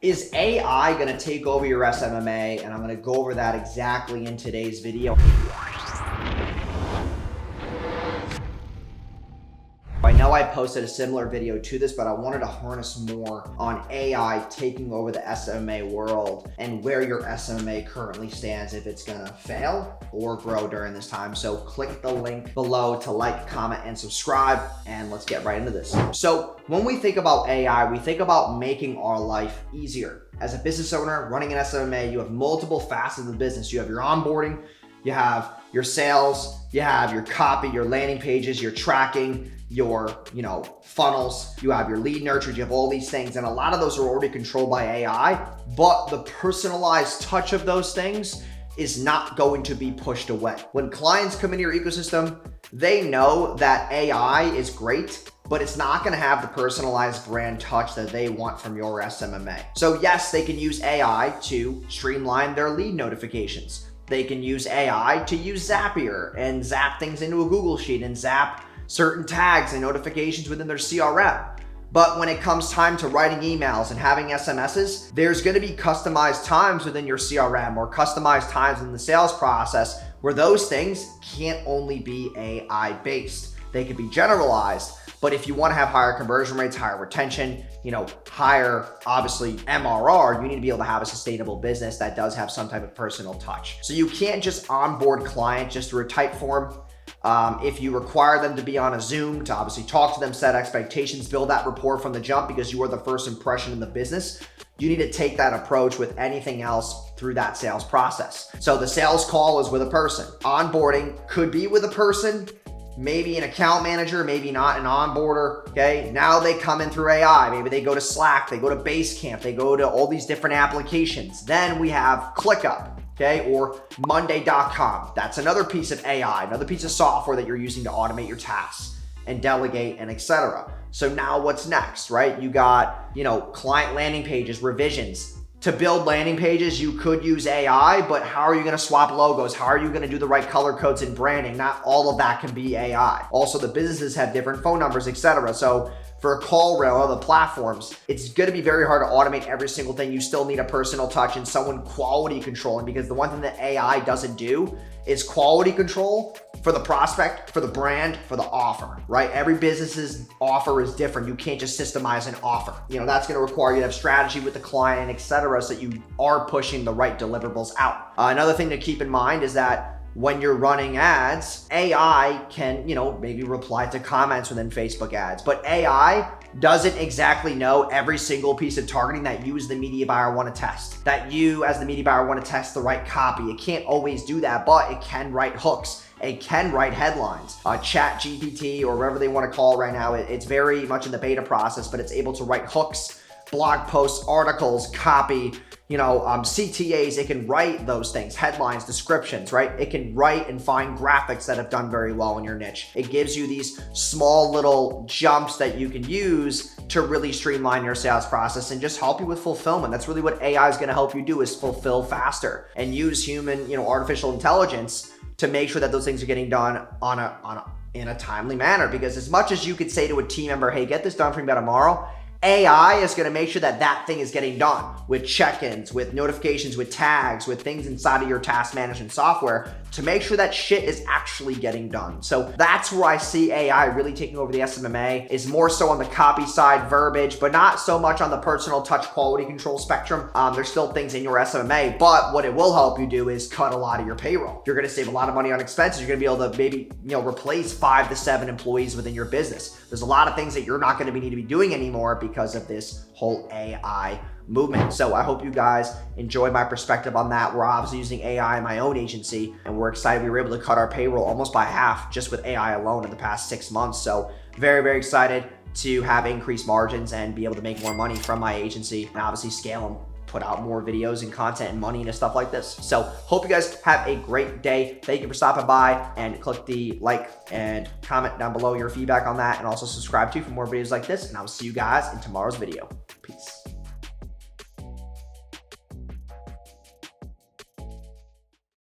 Is AI going to take over your SMMA? And I'm going to go over that exactly in today's video. I know I posted a similar video to this, but I wanted to harness more on AI taking over the SMMA world and where your SMMA currently stands, if it's gonna fail or grow during this time. So click the link below to like, comment, and subscribe, and let's get right into this. So when we think about AI, we think about making our life easier. As a business owner running an SMMA, you have multiple facets of the business. You have your onboarding, you have your sales, you have your copy, your landing pages, your tracking, your funnels, you have your lead nurtures, you have all these things, and a lot of those are already controlled by AI, but the personalized touch of those things is not going to be pushed away. When clients come into your ecosystem, they know that AI is great, but it's not going to have the personalized brand touch that they want from your SMMA. So yes, they can use AI to streamline their lead notifications. They can use AI to use Zapier and zap things into a Google Sheet and zap certain tags and notifications within their CRM. But when it comes time to writing emails and having SMSs, there's going to be customized times within your CRM or customized times in the sales process where those things can't only be AI based. They can be generalized, but if you want to have higher conversion rates, higher retention, higher, obviously, MRR, you need to be able to have a sustainable business that does have some type of personal touch. So you can't just onboard clients just through a type form. If you require them to be on a Zoom to obviously talk to them, set expectations, build that rapport from the jump because you are the first impression in the business, you need to take that approach with anything else through that sales process. So the sales call is with a person. Onboarding could be with a person, maybe an account manager, maybe not an onboarder, okay? Now they come in through AI. Maybe they go to Slack, they go to Basecamp, they go to all these different applications. Then we have ClickUp. Okay, or Monday.com. That's another piece of AI, another piece of software that you're using to automate your tasks and delegate and etc. So now what's next, right? You got, client landing pages, revisions. To build landing pages, you could use AI, but how are you going to swap logos? How are you going to do the right color codes and branding? Not all of that can be AI. Also, the businesses have different phone numbers, etc. So for a call rail or the platforms, it's going to be very hard to automate every single thing. You still need a personal touch and someone quality controlling, because the one thing that AI doesn't do is quality control for the prospect, for the brand, for the offer, right? Every business's offer is different. You can't just systemize an offer. That's going to require you to have strategy with the client, etc., so that you are pushing the right deliverables out. Another thing to keep in mind is that when you're running ads, AI can, maybe reply to comments within Facebook ads, but AI doesn't exactly know every single piece of targeting that you as the media buyer want to test, that you as the media buyer want to test the right copy. It can't always do that, but it can write hooks. It can write headlines. Chat GPT or whatever they want to call it right now, it's very much in the beta process, but it's able to write hooks, blog posts, articles, copy, CTAs. It can write those things, headlines, descriptions, right? It can write and find graphics that have done very well in your niche. It gives you these small little jumps that you can use to really streamline your sales process and just help you with fulfillment. That's really what AI is going to help you do, is fulfill faster and use human, artificial intelligence to make sure that those things are getting done in a timely manner. Because as much as you could say to a team member, hey, get this done for me by tomorrow, AI is going to make sure that that thing is getting done with check-ins, with notifications, with tags, with things inside of your task management software to make sure that shit is actually getting done. So that's where I see AI really taking over the SMMA, is more so on the copy side, verbiage, but not so much on the personal touch quality control spectrum. There's still things in your SMMA, but what it will help you do is cut a lot of your payroll. You're going to save a lot of money on expenses. You're going to be able to maybe, replace 5 to 7 employees within your business. There's a lot of things that you're not going to need to be doing anymore because of this whole AI movement. So I hope you guys enjoyed my perspective on that. We're obviously using AI in my own agency, and we're excited we were able to cut our payroll almost by half just with AI alone in the past 6 months. So very, very excited to have increased margins and be able to make more money from my agency and obviously scale and put out more videos and content and money into stuff like this. So hope you guys have a great day. Thank you for stopping by, and click the like and comment down below your feedback on that, and also subscribe to for more videos like this. And I will see you guys in tomorrow's video. Peace.